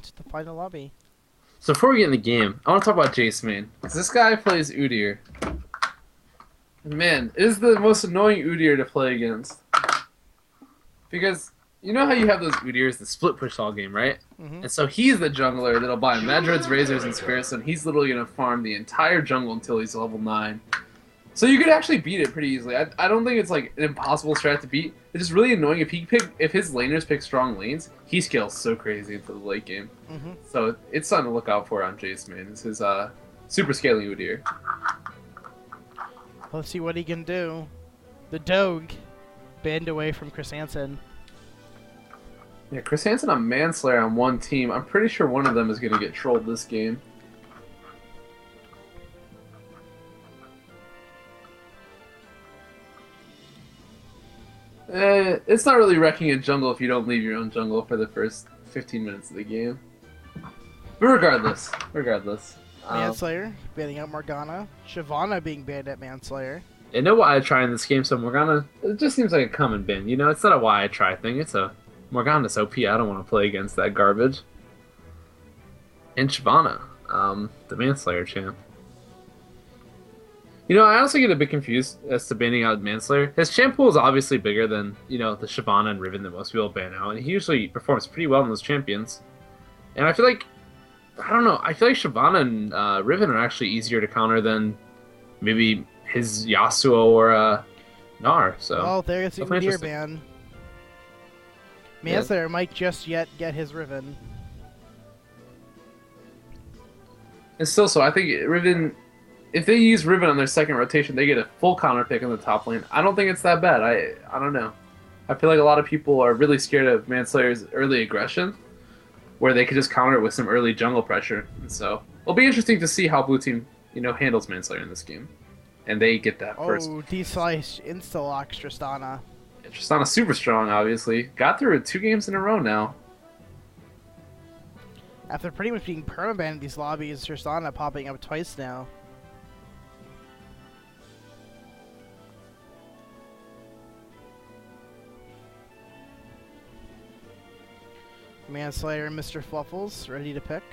into the final lobby. So before we get in the game, I want to talk about Jace main. This guy plays Udyr. Man, it is the most annoying Udyr to play against. Because you know how you have those Udyrs, the split push all game, right? Mm-hmm. And so he's the jungler that'll buy Madred's, Razors, and Spirits, and he's literally going to farm the entire jungle until he's level 9. So you could actually beat it pretty easily. I don't think it's like an impossible strat to beat. It's just really annoying if his laners pick strong lanes, he scales so crazy into the late game. Mm-hmm. So it's something to look out for on Jace main. It's his super scaling Udyr. Let's see what he can do. The Doge banned away from Chris Hansen. Yeah, Chris Hansen on Manslayer on one team. I'm pretty sure one of them is going to get trolled this game. It's not really wrecking a jungle if you don't leave your own jungle for the first 15 minutes of the game. But regardless. Manslayer banning out Morgana. Shyvana being banned at Manslayer. And no why I try in this game, so Morgana, it just seems like a common ban. You know, it's not a why I try thing, it's a Morgana's OP. I don't want to play against that garbage. And Shyvana, the Manslayer champ. You know, I also get a bit confused as to banning out Manslayer. His champ pool is obviously bigger than, you know, the Shyvana and Riven that most people ban out, and he usually performs pretty well in those champions. And I feel like, I don't know, I feel like Shyvana and Riven are actually easier to counter than maybe his Yasuo or Gnar. So, Oh, there's the definitely Udyr ban. Manslayer might just yet get his Riven. And still, so I think Riven, if they use Riven on their second rotation, they get a full counter pick in the top lane. I don't think it's that bad. I don't know. I feel like a lot of people are really scared of Manslayer's early aggression, where they could just counter it with some early jungle pressure. And so it'll be interesting to see how Blue Team, you know, handles Manslayer in this game. And they get that first. Oh, D-Slice insta-locks Tristana. Tristana's super strong, obviously. Got through it 2 games in a row now. After pretty much being permabanned in these lobbies, Tristana popping up twice now. Manslayer and Mr. Fluffles ready to pick.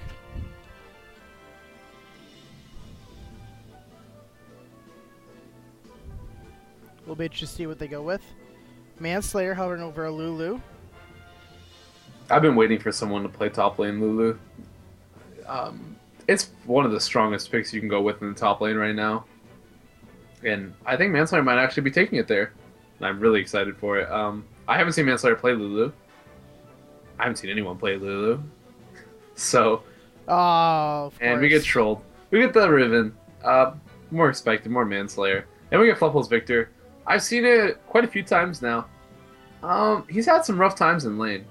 We'll be interested to see what they go with. Manslayer hovering over a Lulu. I've been waiting for someone to play top lane Lulu. It's one of the strongest picks you can go with in the top lane right now. And I think Manslayer might actually be taking it there. And I'm really excited for it. I haven't seen Manslayer play Lulu. I haven't seen anyone play Lulu. So, Oh, of and course. we get trolled. We get the Riven. More expected, more Manslayer. And we get Fluffles Victor. I've seen it quite a few times now. He's had some rough times in lane.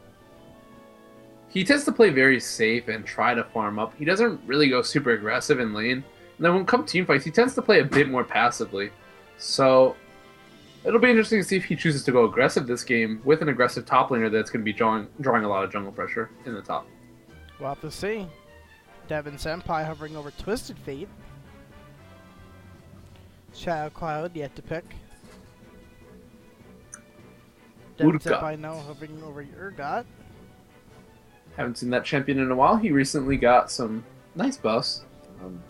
He tends to play very safe and try to farm up. He doesn't really go super aggressive in lane. And then when it comes to teamfights, he tends to play a bit more passively. So it'll be interesting to see if he chooses to go aggressive this game with an aggressive top laner that's going to be drawing a lot of jungle pressure in the top. We'll have to see. Devin Senpai hovering over Twisted Fate. Shadow Cloud yet to pick. Devin Urgot. Senpai now hovering over Urgot. Haven't seen that champion in a while. He recently got some nice buffs.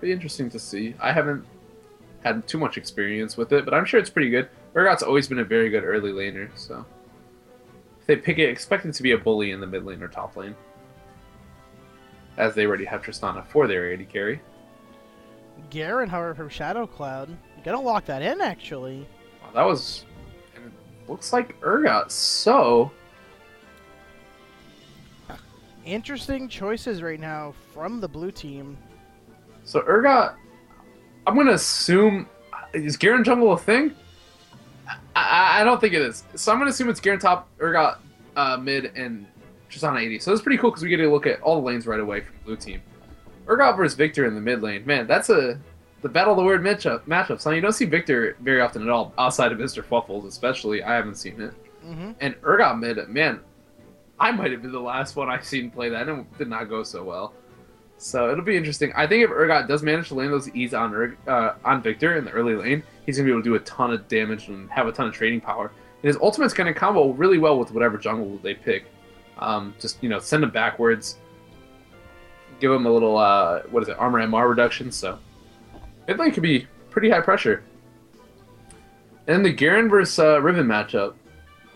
Be interesting to see. I haven't had too much experience with it, but I'm sure it's pretty good. Urgot's always been a very good early laner, so if they pick it, expect it to be a bully in the mid lane or top lane, as they already have Tristana for their AD carry. Garen, however, from Shadow Cloud. You gotta lock that in, actually. Wow, that was, and it looks like Urgot. So Interesting choices right now from the blue team. So Urgot, I'm gonna assume, is Garen jungle a thing? I don't think it is. So I'm gonna assume it's Garen top, Urgot mid, and Tristana 80. So that's pretty cool because we get to look at all the lanes right away from the blue team. Urgot versus Victor in the mid lane, man, that's the battle of the word matchup. So you don't see Victor very often at all outside of Mr. Fluffles, especially. I haven't seen it. Mm-hmm. And Urgot mid, man, I might have been the last one I've seen play that, and it did not go so well. So it'll be interesting. I think if Urgot does manage to land those E's on Victor in the early lane, he's going to be able to do a ton of damage and have a ton of trading power. And his ultimate's going to combo really well with whatever jungle they pick. Just, you know, send him backwards, give him a little, what is it, armor MR reduction. So mid lane could be pretty high pressure. And the Garen versus Riven matchup.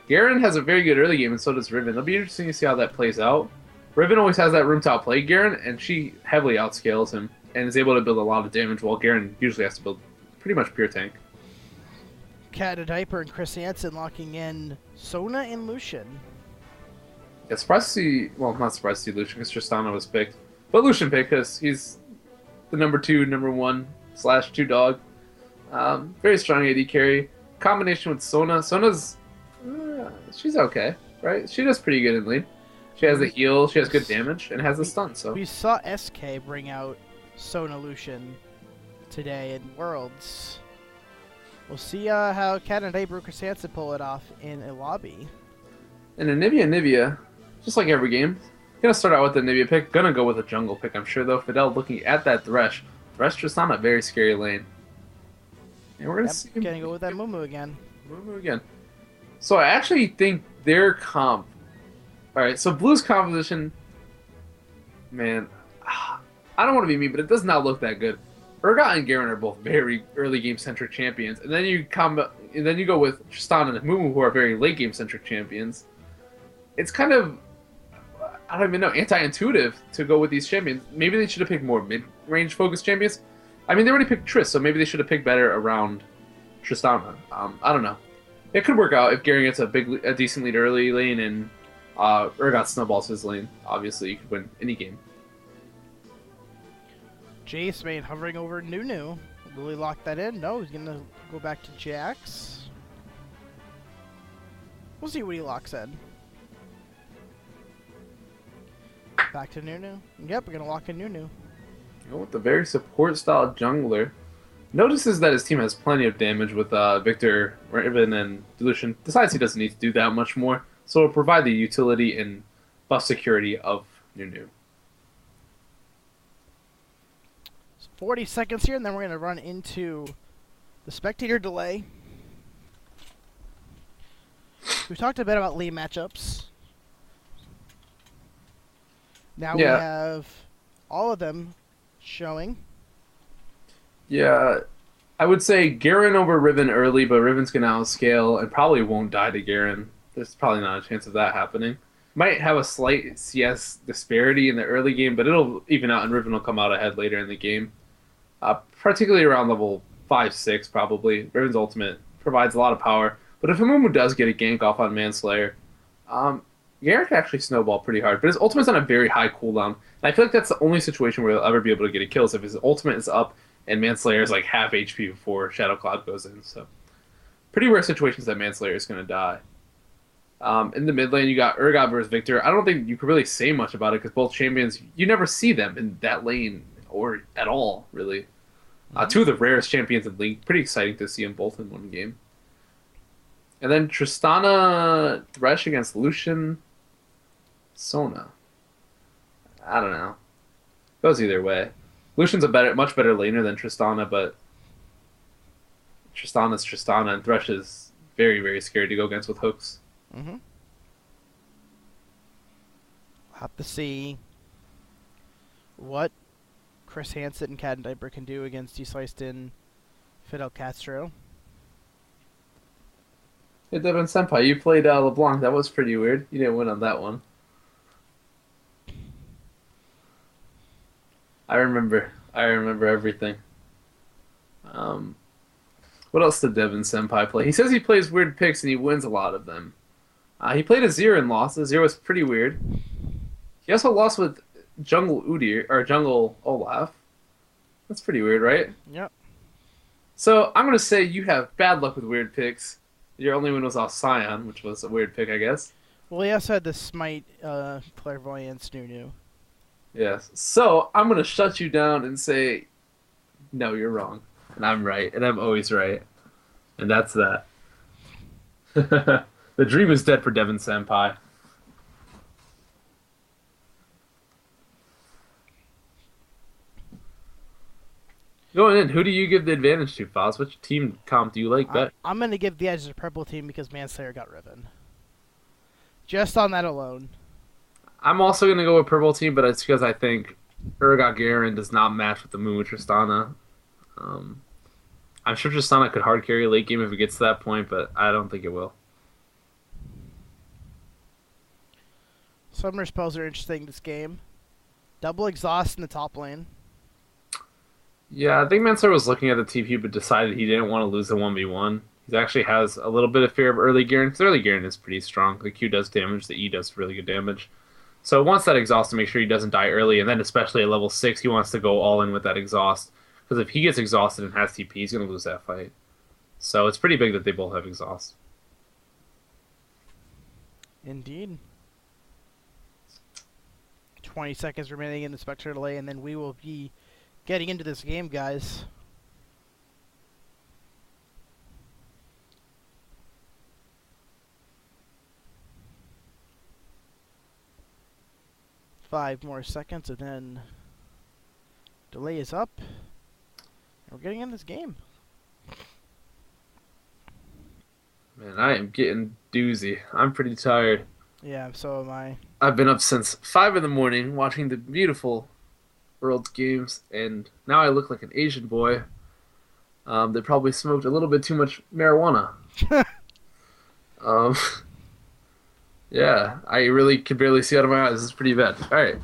Garen has a very good early game, and so does Riven. It'll be interesting to see how that plays out. Riven always has that room to outplay Garen, and she heavily outscales him and is able to build a lot of damage, while Garen usually has to build pretty much pure tank. Cat a Diaper and Chris Hansen locking in Sona and Lucian. Yeah, surprised to see, well, not surprised to see Lucian because Tristana was picked, but Lucian picked because he's the number 2, number 1/2 dog. Very strong AD carry. Combination with Sona. Sona's, she's okay, right? She does pretty good in lane. She has the heal, she has good damage, and has the stun. So we saw SK bring out Sona Lucian today in Worlds. We'll see how Cat and Diaper Chris Hansen pull it off in a lobby. And Anivia, just like every game, gonna start out with the Anivia pick. Gonna go with a jungle pick, I'm sure, though. Fidel looking at that Thresh. Thresh Tristana, very scary lane. And we're gonna see him. Gonna go with that Mumu again. Mumu again. So I actually think their comp. Alright, so Blue's composition, man, I don't want to be mean, but it does not look that good. Urgot and Garen are both very early game centric champions, and then you go with Tristana and Mumu, who are very late game centric champions. It's kind of, I don't even know, anti-intuitive to go with these champions. Maybe they should have picked more mid-range focused champions. I mean, they already picked Triss, so maybe they should have picked better around Tristana. I don't know. It could work out if Garen gets a decent lead early lane and Urgot snowballs his lane. Obviously, you could win any game. Jace main hovering over Nunu. Will he lock that in? No, he's gonna go back to Jax. We'll see what he locks in. Back to Nunu. Yep, we're gonna lock in Nunu. Go with the very support style jungler. Notices that his team has plenty of damage with Victor, Riven, and Lucian. Decides he doesn't need to do that much more, so it'll provide the utility and buff security of Nunu. 40 seconds here, and then we're going to run into the spectator delay. We talked a bit about league matchups. Now we have all of them showing. Yeah, I would say Garen over Riven early, but Riven's going to outscale and probably won't die to Garen. There's probably not a chance of that happening. Might have a slight CS disparity in the early game, but it'll even out and Riven will come out ahead later in the game. Particularly around level 5-6 probably. Riven's ultimate provides a lot of power. But if Amumu does get a gank off on Manslayer, Garen can actually snowball pretty hard. But his ultimate's on a very high cooldown. And I feel like that's the only situation where he'll ever be able to get a kill is if his ultimate is up and Manslayer is like half HP before Shadow Cloud goes in. So pretty rare situations that Manslayer is going to die. In the mid lane, you got Urgot versus Victor. I don't think you could really say much about it because both champions, you never see them in that lane or at all, really. Two of the rarest champions in the league. Pretty exciting to see them both in one game. And then Tristana Thresh against Lucian Sona. I don't know. Goes either way. Lucian's a much better laner than Tristana, but Tristana's Tristana, and Thresh is very, very scary to go against with hooks. Mm-hmm. We'll have to see what Chris Hansen and Cat and Diaper can do against Desliced in Fidel Castro. Hey, Devin Senpai, you played LeBlanc. That was pretty weird. You didn't win on that one. I remember everything. What else did Devin Senpai play? He says he plays weird picks and he wins a lot of them. He played Azir and lost. Azir was pretty weird. He also lost with Jungle Udyr, or Jungle Olaf. That's pretty weird, right? Yep. So I'm going to say you have bad luck with weird picks. Your only win was off Scion, which was a weird pick, I guess. Well, he also had the Smite Clairvoyance Nunu. Yes. So I'm going to shut you down and say, no, you're wrong. And I'm right. And I'm always right. And that's that. The dream is dead for Devin Senpai. Going in, who do you give the advantage to, Fozz? Which team comp do you like better? I'm going to give the edge to the purple team because Manslayer got Riven. Just on that alone. I'm also going to go with purple team, but it's because I think Urgot Garen does not match with the Mumu Tristana. Um, I'm sure Tristana could hard carry late game if it gets to that point, but I don't think it will. Summoner spells are interesting this game. Double exhaust in the top lane. Yeah, I think Mansour was looking at the TP but decided he didn't want to lose the 1v1. He actually has a little bit of fear of early Garen, because early Garen is pretty strong. The Q does damage, the E does really good damage. So wants that exhaust to make sure he doesn't die early, and then especially at level 6, he wants to go all in with that exhaust. Because if he gets exhausted and has TP, he's going to lose that fight. So it's pretty big that they both have exhaust. Indeed. 20 seconds remaining in the Spectre delay, and then we will be getting into this game, guys. Five more seconds, and then delay is up, and we're getting in this game. Man, I am getting doozy. I'm pretty tired. Yeah, so am I. I've been up since 5 in the morning watching the beautiful World's games, and now I look like an Asian boy. They probably smoked a little bit too much marijuana. um, yeah, I really could barely see out of my eyes. This is pretty bad. All right,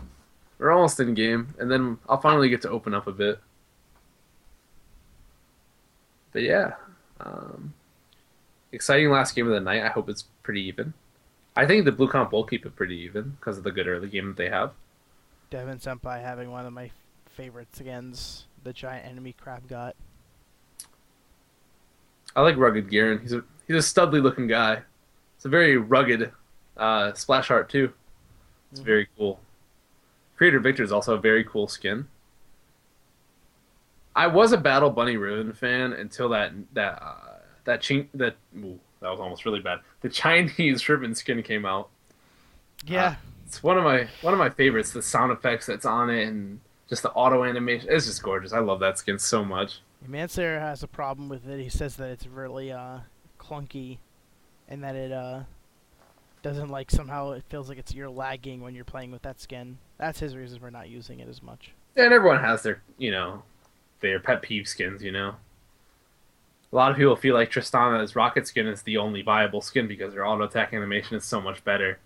we're almost in game, and then I'll finally get to open up a bit. But yeah, exciting last game of the night. I hope it's pretty even. I think the blue comp will keep it pretty even because of the good early game that they have. Devin Senpai having one of my favorites against the giant enemy crab got. I like rugged Garen. He's a studly looking guy. It's a very rugged splash art too. It's very cool. Creator Victor is also a very cool skin. I was a Battle Bunny Riven fan until that was almost really bad. The Chinese ribbon skin came out. Yeah. It's one of my favorites. The sound effects that's on it and just the auto animation. It's just gorgeous. I love that skin so much. Manslayer has a problem with it. He says that it's really clunky, and that it doesn't like somehow it feels like you're lagging when you're playing with that skin. That's his reason for not using it as much. Yeah, and everyone has their their pet peeve skins. A lot of people feel like Tristana's rocket skin is the only viable skin because her auto attack animation is so much better.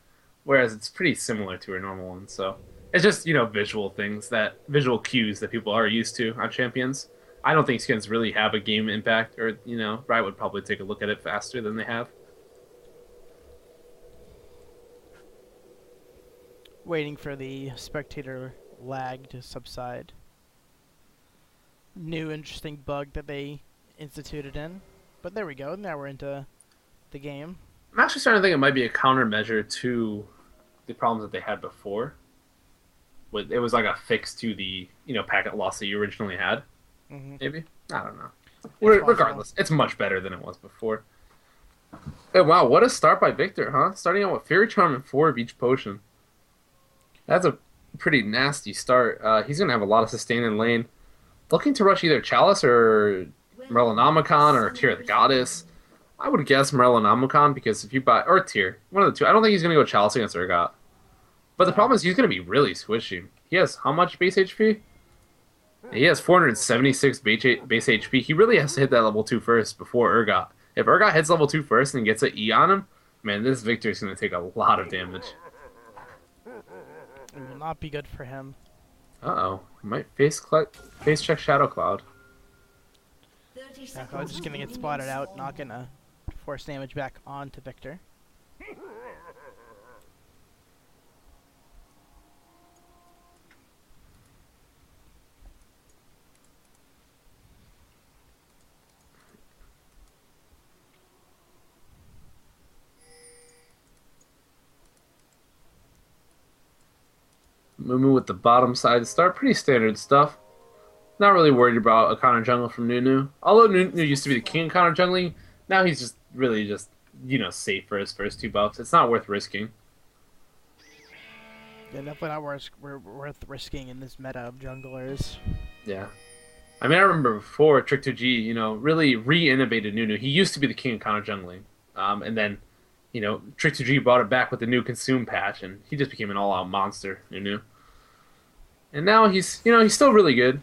Whereas it's pretty similar to her normal one, so it's just visual cues that people are used to on champions. I don't think skins really have a game impact, or Riot would probably take a look at it faster than they have. Waiting for the spectator lag to subside. New interesting bug that they instituted in, but there we go. Now we're into the game. I'm actually starting to think it might be a countermeasure to the problems that they had before. It was like a fix to the packet loss that you originally had. Maybe, I don't know. Regardless, it's much better than it was before. Hey, wow, what a start by Victor, huh? Starting out with Fairy Charm and 4 of each potion. That's a pretty nasty start. He's gonna have a lot of sustain in lane. Looking to rush either Chalice or Morellonomicon or Tear of the Goddess. I would guess Morellonomicon because if you buy... Or Tyr. One of the two. I don't think he's going to go Chalice against Urgot. But the problem is he's going to be really squishy. He has how much base HP? He has 476 base HP. He really has to hit that level 2 first before Urgot. If Urgot hits level 2 first and gets an E on him, man, this Victor is going to take a lot of damage. It will not be good for him. Uh-oh. He might face check Shadow Cloud. I'm just going to get spotted out, not going to force damage back onto Victor. Mumu with the bottom side start. Pretty standard stuff. Not really worried about a counter jungle from Nunu. Although Nunu used to be the king of counter jungling, now he's just really safe for his first 2 buffs. It's not worth risking. Yeah, definitely not worth risking in this meta of junglers. Yeah. I mean, I remember before Trick2G, really re-innovated Nunu. He used to be the king of counter jungling. And then, Trick2G brought it back with the new Consume patch, and he just became an all-out monster, Nunu. And now he's, he's still really good.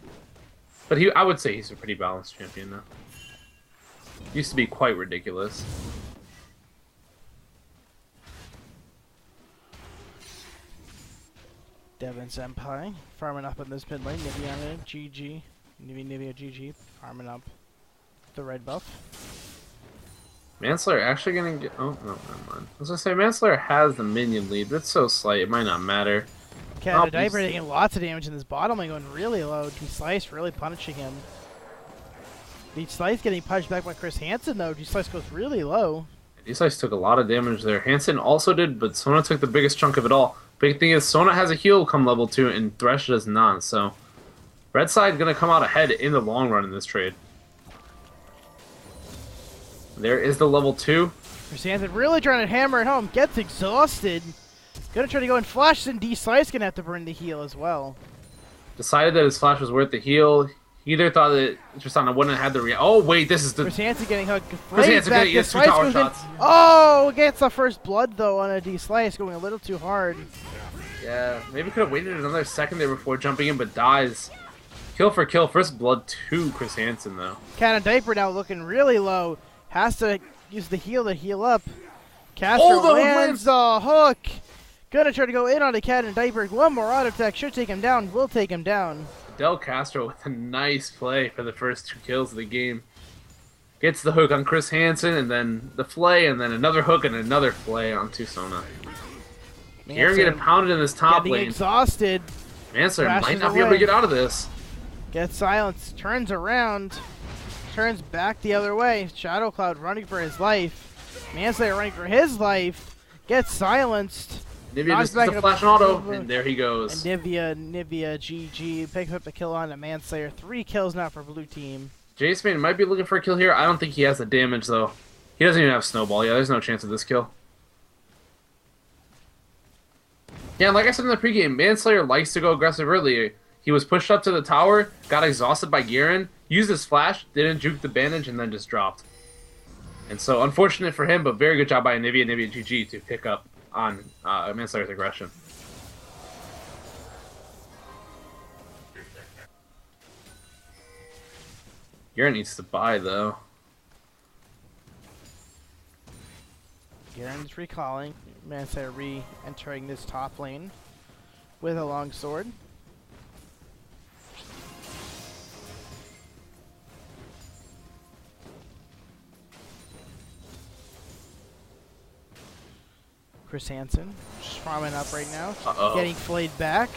But I would say he's a pretty balanced champion now. Used to be quite ridiculous. Devin Senpai farming up in this mid lane. Niviana, GG. Nivea, GG. Farming up the red buff. Manslayer actually gonna get... Oh, no, never mind. I was gonna say, Manslayer has the minion lead, but it's so slight, it might not matter. Cat Diaper taking lots of damage in this bottom lane, going really low. D-Slice really punishing him. D-Slice getting punched back by Chris Hansen, though. D-Slice goes really low. D-Slice took a lot of damage there. Hansen also did, but Sona took the biggest chunk of it all. Big thing is, Sona has a heal come level 2, and Thresh does not, so... Red side gonna come out ahead in the long run in this trade. There is the level 2. Chris Hansen really trying to hammer it home. Gets exhausted. Gonna try to go and flash, and D-Slice gonna have to burn the heal as well. Decided that his flash was worth the heal. He either thought that Tristana wouldn't have had the Oh, wait, this is the... Chris Hansen getting hooked. Chris Hansen getting his 2 tower shots. Oh, gets the first blood, though, on a D-Slice, going a little too hard. Yeah, maybe could have waited another second there before jumping in, but dies. Kill for kill. First blood to Chris Hansen, though. Cat and Diaper now looking really low. Has to use the heal to heal up. Castro lands the hook. Gonna try to go in on the Cat and Diaper. One more auto attack. Should take him down. Will take him down. Del Castro with a nice play for the first 2 kills of the game. Gets the hook on Chris Hansen, and then the flay, and then another hook and another flay on Sona. Garen getting pounded in this top lane. Exhausted. Manslayer might not be able to get out of this. Gets silenced. Turns around. Turns back the other way. Shadow Cloud running for his life. Manslayer running for his life. Gets silenced. Nivea just does a flash and auto, and there he goes. And Nivea, GG, picks up the kill on the Manslayer. 3 kills now for blue team. Jaceman might be looking for a kill here. I don't think he has the damage, though. He doesn't even have Snowball. Yeah, there's no chance of this kill. Yeah, like I said in the pregame, Manslayer likes to go aggressive early. He was pushed up to the tower, got exhausted by Garen, used his flash, didn't juke the bandage, and then just dropped. And so, unfortunate for him, but very good job by Nivea GG to pick up on Manslayer's aggression. Garen needs to buy, though. Garen's recalling. Manslayer re-entering this top lane with a long sword. Chris Hansen just farming up right now. Getting flayed back.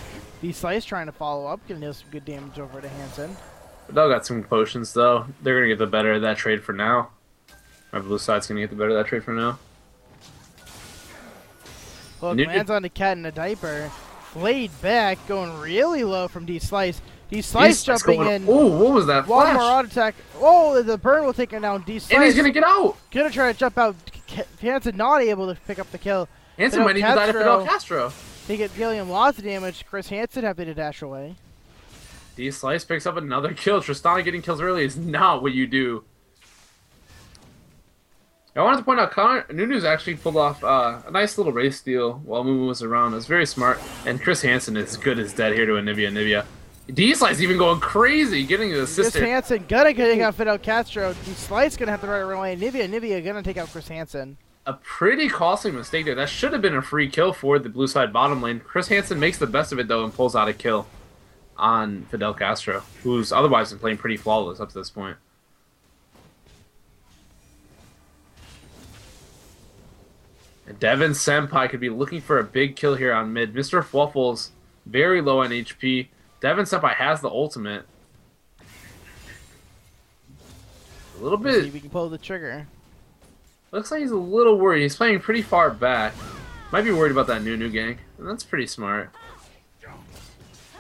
D-Slice trying to follow up. Gonna deal some good damage over to Hansen. Vidal got some potions, though. They're going to get the better of that trade for now. My blue side's going to get the better of that trade for now. Look, lands on the Cat in a Diaper. Flayed back, going really low from D-Slice. D-Slice jumping in. Oh, what was that flash? One more auto attack. Oh, the burn will take him down. D-Slice. And he's going to get out. Gonna try to jump out. Hansen not able to pick up the kill. Hansen might need to die to Fidel Castro. They get dealing him lots of damage. Chris Hansen having to dash away. D-Slice picks up another kill. Tristana getting kills early is not what you do. I wanted to point out, Nunu's actually pulled off a nice little race steal while Mumu was around. It was very smart. And Chris Hansen is good as dead here to a Nivea. D-Slice even going crazy, getting the sister. Chris Hansen gonna take out Fidel Castro. D-Slice gonna have to run away. Nivea gonna take out Chris Hansen. A pretty costly mistake there. That should have been a free kill for the blue side bottom lane. Chris Hansen makes the best of it, though, and pulls out a kill on Fidel Castro, who's otherwise been playing pretty flawless up to this point. And Devin Senpai could be looking for a big kill here on mid. Mr. Fluffles, very low on HP. Devin Senpai has the ultimate. A little bit. See if we can pull the trigger. Looks like he's a little worried. He's playing pretty far back. Might be worried about that Nunu gang. And that's pretty smart.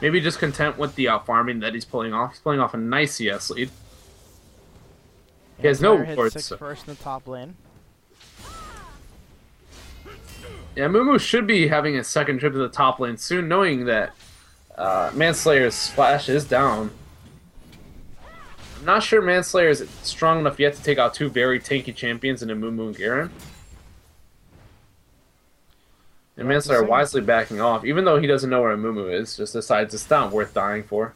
Maybe just content with the out-farming that he's pulling off. He's pulling off a nice CS lead. He has no wards. 6 first in the top lane. Yeah, Mumu should be having a second trip to the top lane soon, knowing that Manslayer's flash is down. I'm not sure Manslayer is strong enough yet to take out 2 very tanky champions in a Mumu and Garen. And Manslayer wisely backing off, even though he doesn't know where Amumu is, just decides it's not worth dying for.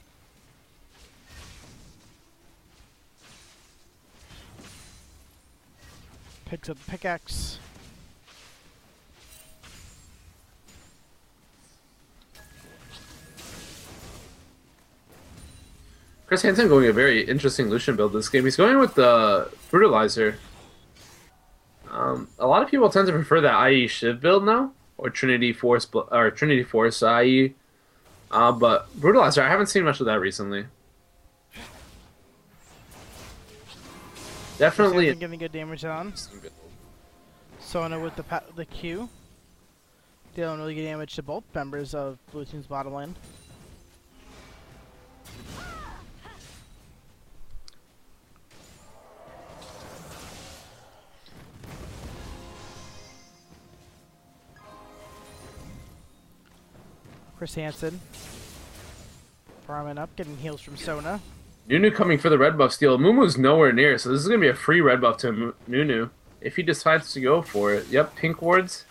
Picks up the pickaxe. Chris Hansen going a very interesting Lucian build this game. He's going with the Brutalizer. A lot of people tend to prefer that IE Shiv build now, or Trinity Force IE. But Brutalizer, I haven't seen much of that recently. Definitely getting good damage on. Sona with the Q. Dealing really good damage to both members of Blue Team's bottom lane. Chris Hansen farming up, getting heals from Sona. Nunu coming for the red buff steal. Mumu's nowhere near, so this is going to be a free red buff to Nunu if he decides to go for it. Yep, pink wards.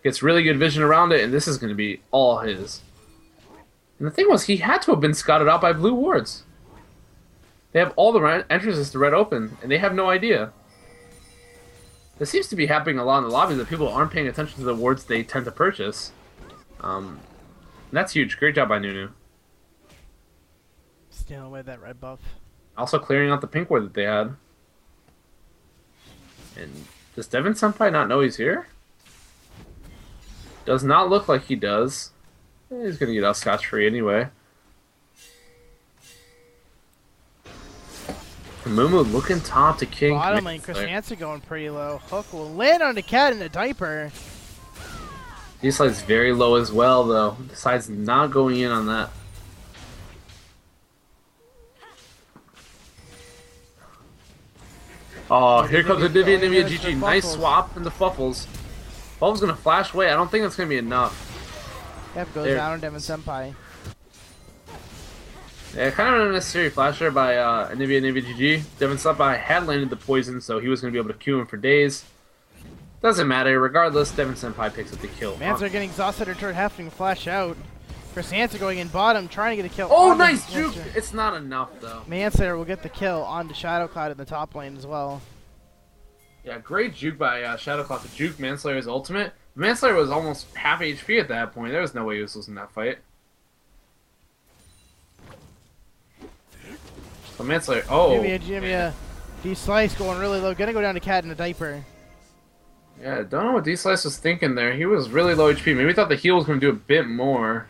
Gets really good vision around it, and this is going to be all his. And the thing was, he had to have been scouted out by blue wards. They have all the entrances to red open, and they have no idea. This seems to be happening a lot in the lobby, that people aren't paying attention to the wards they tend to purchase. That's huge. Great job by Nunu. Stealing away that red buff. Also clearing out the pink ward that they had. And does Devin Senpai not know he's here? Does not look like he does. He's going to get out scotch-free anyway. Mumu looking top to King. Bottom lane, Chris Hansen going pretty low. Hook will land on the cat in the diaper. D-Slide's very low as well, though. Decides not going in on that. Oh, here comes the Divya GG. Nice swap in the Fuffles. Fuffles gonna flash away. I don't think that's gonna be enough. Yep, goes down on Devin Senpai. Yeah, kind of an unnecessary flasher by Nivea GG. Devin Senpai had landed the poison, so he was gonna be able to Q him for days. Doesn't matter. Regardless, Devin Senpai picks up the kill. Mans are getting exhausted or turret having to flash out. Chris Hansen going in bottom, trying to get a kill. Oh, nice juke! It's not enough, though. Manslayer will get the kill on the Shadow Cloud in the top lane as well. Yeah, great juke by Shadow Cloud to juke Manslayer's ultimate. Manslayer was almost half HP at that point. There was no way he was losing that fight. So Manslayer, Jimmy, D-Slice going really low, gonna go down to Cat in a diaper. Yeah, don't know what D-Slice was thinking there. He was really low HP. Maybe he thought the heal was going to do a bit more.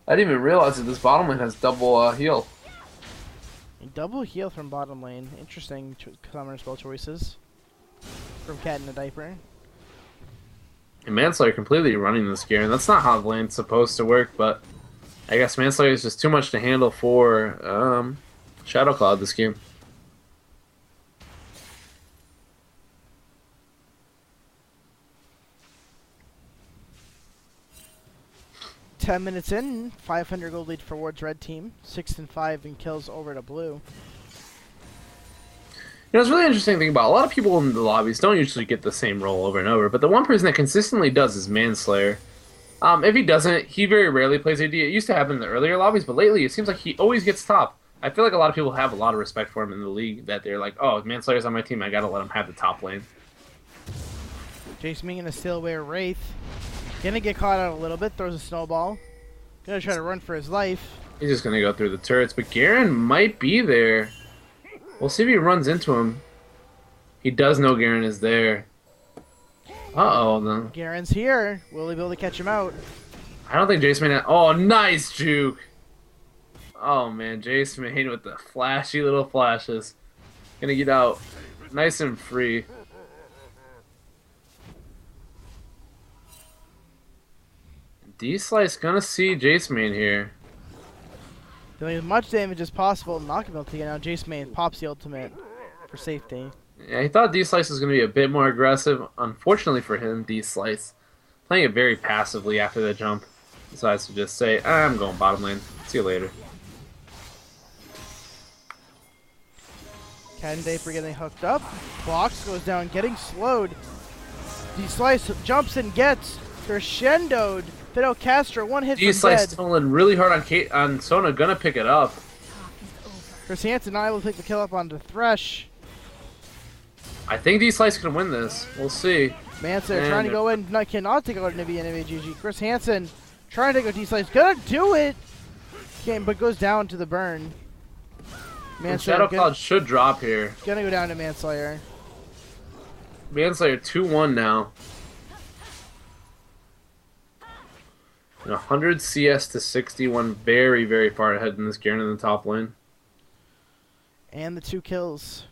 I didn't even realize that this bottom lane has double heal. Double heal from bottom lane. Interesting summoner spell choices from Cat in a diaper. And Manslayer completely running this gear, and that's not how the lane's supposed to work, but I guess Manslayer is just too much to handle for Shadow Cloud this game. 10 minutes in, 500 gold lead for Ward's red team, 6 and 5 in kills over to blue. You know, it's a really interesting thing about a lot of people in the lobbies don't usually get the same role over and over, but the one person that consistently does is Manslayer. If he doesn't, he very rarely plays AD. It used to happen in the earlier lobbies, but lately it seems like he always gets top. I feel like a lot of people have a lot of respect for him in the league, that they're like, oh, Manslayer's on my team, I gotta let him have the top lane. Jace Ming gonna steal away a Wraith. Gonna get caught out a little bit, throws a snowball. Gonna try to run for his life. He's just gonna go through the turrets, but Garen might be there. We'll see if he runs into him. He does know Garen is there. Uh-oh, then. Garen's here. Will he be able to catch him out? I don't think Jace Mane... Oh, nice juke! Oh, man, Jace Mane with the flashy little flashes. Gonna get out nice and free. D-Slice gonna see Jace Mane here. Doing as much damage as possible, not gonna be able to get out. Jace Mane pops the ultimate for safety. Yeah, he thought D-Slice was gonna be a bit more aggressive. Unfortunately for him, D-Slice, playing it very passively after the jump, decides to just say, I'm going bottom lane. See you later. Cat and Diaper getting hooked up. Box goes down, getting slowed. D-Slice jumps and gets crescendoed. Fidel Castro, one hit from D-Slice dead. stolen really hard on Sona, gonna pick it up. Chris Hansen and I will take the kill up onto Thresh. I think D-Slice can win this. We'll see. Manslayer trying to go in, cannot take out Nivea and GG. Chris Hansen trying to go D-Slice, gonna do it! Can't, but goes down to the burn. Shadow Cloud should drop here. Gonna go down to Manslayer. Manslayer 2-1 now. And 100 CS to 61, very, very far ahead in this Garen in the top lane. And the 2 kills.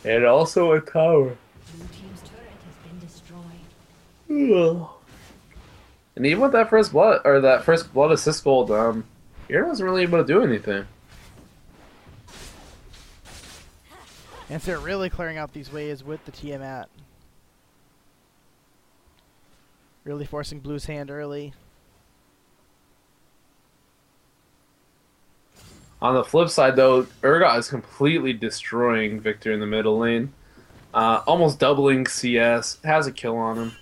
And also a tower. Blue team's turret has been destroyed. And even with that first blood assist gold, Garen wasn't really able to do anything. And so they're really clearing out these waves with the Tiamat. Really forcing Blue's hand early. On the flip side, though, Urgot is completely destroying Victor in the middle lane. Almost doubling CS. Has a kill on him.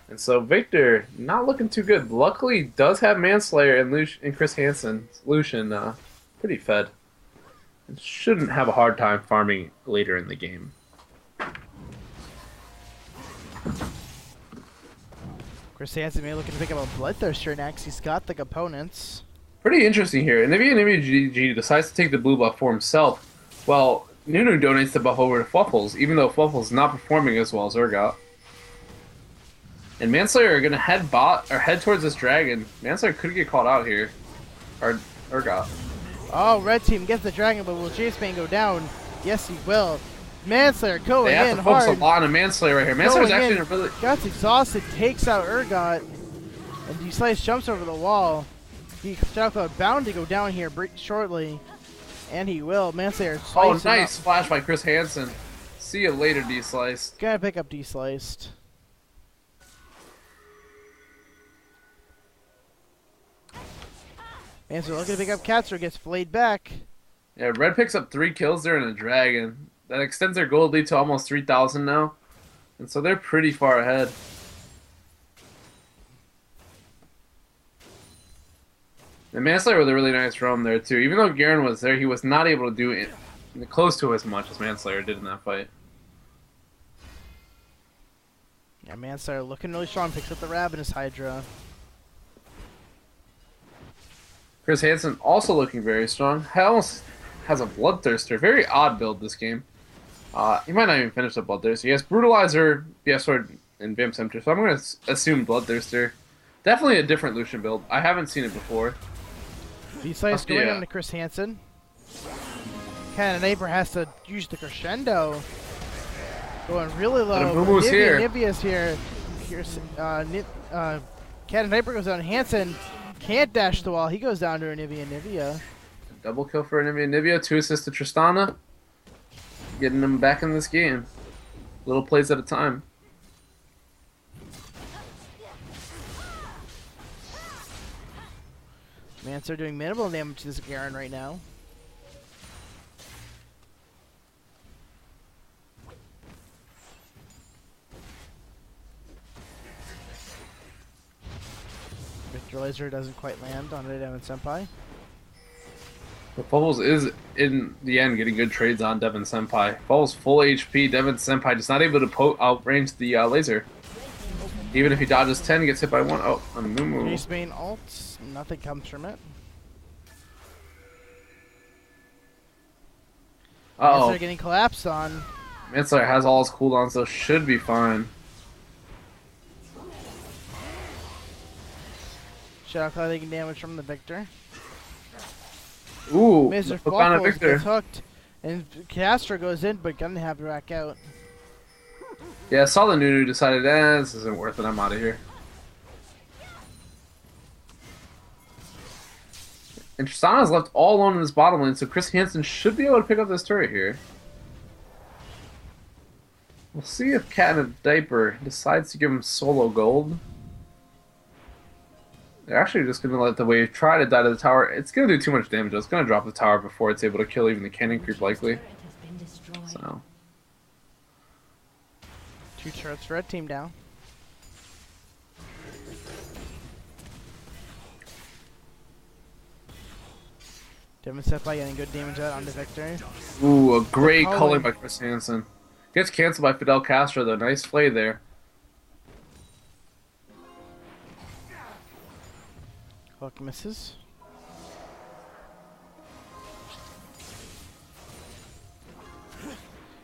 And so Victor, not looking too good. Luckily, does have Manslayer and Chris Hansen. Lucian, pretty fed. And shouldn't have a hard time farming later in the game. Chris Hansen may be looking to pick up a Bloodthirster next. He's got the components. Pretty interesting here. And Nivea GG decides to take the blue buff for himself, while Nunu donates the buff over to Fluffles, even though Fluffles is not performing as well as Urgot. And Manslayer are gonna head towards this dragon. Manslayer could get caught out here. Or Urgot. Oh, red team gets the dragon, but will Jace Bane go down? Yes, he will. Manslayer going They have in to focus hard. a lot on Manslayer right here. Manslayer's Going actually in. in a really... Gets exhausted, takes out Urgot, and D-Slice jumps over the wall. Shadow Cloud bound to go down here shortly, and he will. Manslayer Oh, slicing nice up. flash by Chris Hansen. See you later, D-Slice. Gotta pick up D-Sliced. Manslayer looking to pick up Castro, gets flayed back. Yeah, Red picks up 3 kills there in a dragon. That extends their gold lead to almost 3,000 now. And so they're pretty far ahead. And Manslayer with a really nice roam there too. Even though Garen was there, he was not able to do it close to as much as Manslayer did in that fight. Yeah, Manslayer looking really strong, picks up the Ravenous Hydra. Chris Hansen also looking very strong. He almost has a Bloodthirster. Very odd build this game. He might not even finish the Bloodthirster. He has Brutalizer, BF Sword, and Vamp Scepter, so I'm going to assume Bloodthirster. Definitely a different Lucian build. I haven't seen it before. D-Slice going on to Chris Hansen. Cannonaper has to use the crescendo. Going really low. Mumu's here. Nivea's here. Here's Cannonaper goes down. Hansen can't dash the wall. He goes down to a Nivea. Double kill for Nivea. 2 assists to Tristana. Getting them back in this game. Little plays at a time. Manslayer doing minimal damage to this Garen right now. Victor Laser doesn't quite land on Devin Senpai. But Fumbles is, in the end, getting good trades on Devin Senpai. Fumbles full HP. Devin Senpai just not able to outrange the laser. Even if he dodges 10, he gets hit by 1. Oh, a Mumu. Jace Bane ult. Nothing comes from it. Uh-oh. Manslayer getting collapsed on. Manslayer has all his cooldowns, so should be fine. Shadow Cloud taking damage from the Victor. Ooh, Mr. hook on a Fluffles Victor. gets hooked. And Castro goes in, but gonna have to rack out. Yeah, saw the Nunu, decided, this isn't worth it, I'm out of here. And Tristana's left all alone in this bottom lane, so Chris Hansen should be able to pick up this turret here. We'll see if Cat in a Diaper decides to give him solo gold. They're actually just going to let the wave try to die to the tower. It's going to do too much damage. It's going to drop the tower before it's able to kill even the cannon creep, likely. Turret has been destroyed. So, 2 turrets, red team down. Devin Senpai getting good damage out onto Victor. ooh, a great Culling. culling by Chris Hansen. Gets canceled by Fidel Castro, though. Nice play there. Hook misses.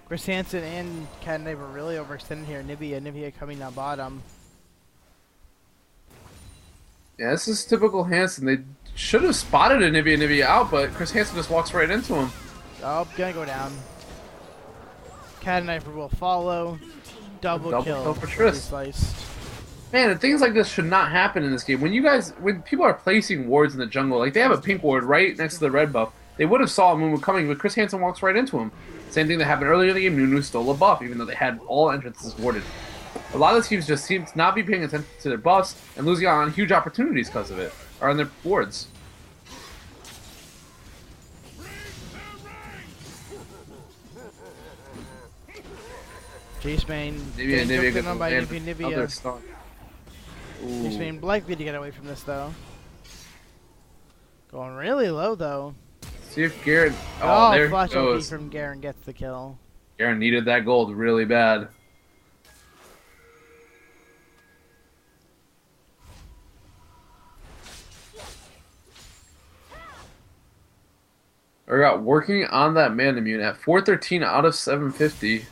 Chris Hansen and Cat Knight were really overextended here. Nivea coming down bottom. Yeah, this is typical Hansen. They should have spotted a Nivea out, but Chris Hansen just walks right into him. Oh, gonna go down. Cat Knight will follow. Double kill for Triss. Sliced. Man, and things like this should not happen in this game. When people are placing wards in the jungle, like they have a pink ward right next to the red buff, they would have saw Mumu coming, but Chris Hansen walks right into him. Same thing that happened earlier in the game. Nunu stole a buff, even though they had all entrances warded. A lot of the teams just seem to not be paying attention to their buffs and losing out on huge opportunities because of it, or on their wards. Jace Main Nivea getting gets hooked in on by land Nivea. another stun. Jace Ooh. Main likely to get away from this though. Going really low though. See if Garen. Oh, there he flash OP goes. from Garen gets the kill. Garen needed that gold really bad. Urgot working on that man immune at 413 out of 750.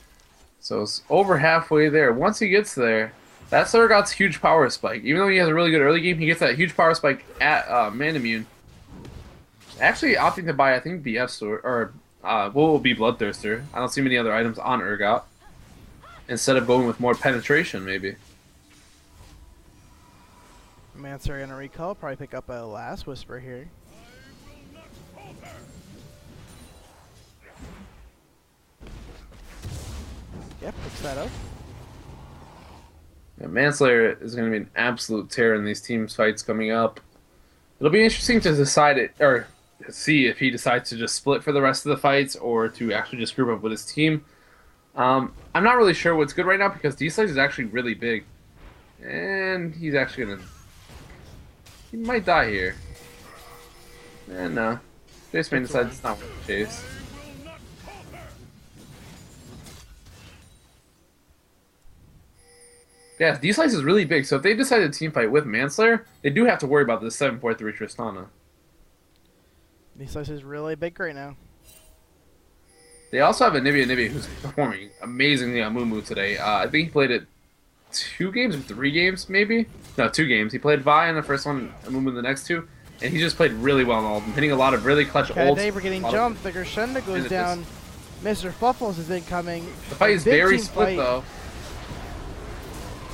So it's over halfway there. Once he gets there, that's Urgot's huge power spike. Even though he has a really good early game, he gets that huge power spike at man immune. Actually opting to buy, I think, BF Sword, or what will be Bloodthirster. I don't see many other items on Urgot. Instead of going with more penetration, maybe. Mancer gonna recall, probably pick up a last whisper here. Yep, picks that up. Yeah, Manslayer is going to be an absolute terror in these team fights coming up. It'll be interesting to decide it, or see if he decides to just split for the rest of the fights or to actually just group up with his team. I'm not really sure what's good right now because D-Slice is actually really big. And he's actually going to... He might die here. And no. Jace Main decides it's not worth the chase. Yeah, D-Slice is really big, so if they decide to team fight with Manslayer, they do have to worry about this 743 Tristana. D-Slice is really big right now. They also have a Nivea who's performing amazingly on Mumu today. I think he played it 2 games or 3 games, maybe? No, 2 games. He played Vi in the first one and Mumu in the next 2, and he just played really well in all of them, hitting a lot of really clutch ults. Neighbor getting jumped, the Gershenda goes down. Mr. Fluffles is incoming. The fight is Big very team split, fight. though.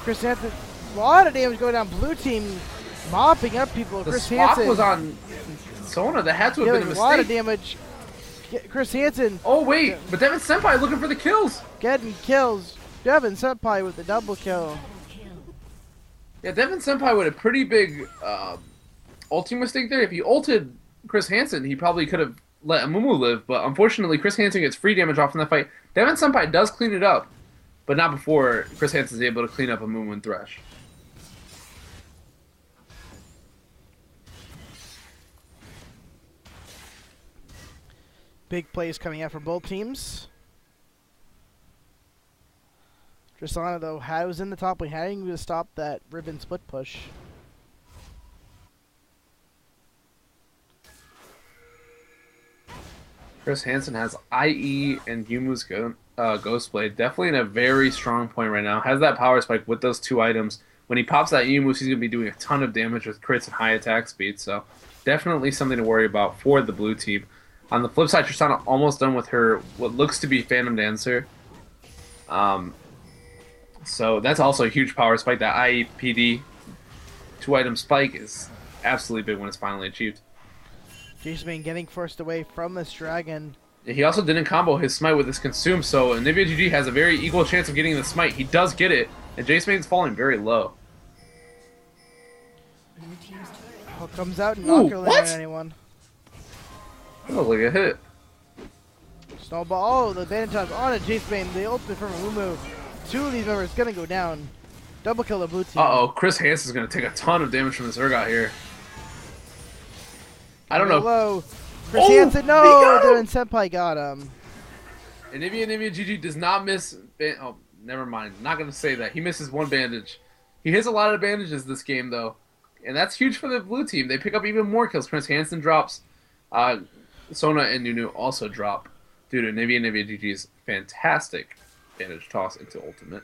Chris Hansen, a lot of damage going down. Blue team mopping up people. The Chris swap Hansen was on Sona. That had to have been a dealing a lot of mistake. damage. Chris Hansen Oh, wait, but Devin Senpai looking for the kills. getting kills. Devin Senpai with the double kill. Yeah, Devin Senpai with a pretty big ulting mistake there. If he ulted Chris Hansen, he probably could have let Amumu live, but unfortunately Chris Hansen gets free damage off in that fight. Devin Senpai does clean it up, but not before Chris Hansen is able to clean up Amumu and Thresh. Big plays coming out from both teams. Tristana, though, was in the top lane, having to stop that ribbon split push. Chris Hansen has IE and Yumu's Ghost Blade. Definitely in a very strong point right now. Has that power spike with those 2 items. When he pops that Yumu, he's going to be doing a ton of damage with crits and high attack speed. So definitely something to worry about for the blue team. On the flip side, Tristana almost done with her what looks to be Phantom Dancer. So that's also a huge power spike. That IEPD 2-item spike is absolutely big when it's finally achieved. Jason Main getting forced away from this dragon. He also didn't combo his smite with his consume, so Nivea GG has a very equal chance of getting the smite. He does get it, and Jace Main's falling very low. Blue team's turret. Hulk comes out and Ooh, not gonna what? land on anyone. That looked like a hit. Snowball. Oh, the bandage on a Jace Bane. The ultimate from Mumu. Two of these members gonna go down. Double kill the blue team. Uh-oh, Chris Hansen's going to take a ton of damage from this Urgot here. I don't know. Low. Chris Oh, Hansen, he no! got him! Devin Senpai got him. And Nivea GG does not miss... Oh, never mind. Not going to say that. He misses one bandage. He hits a lot of bandages this game, though. And that's huge for the blue team. They pick up even more kills. Chris Hansen drops. Sona and Nunu also drop due to Nivea GG's fantastic bandage toss into ultimate.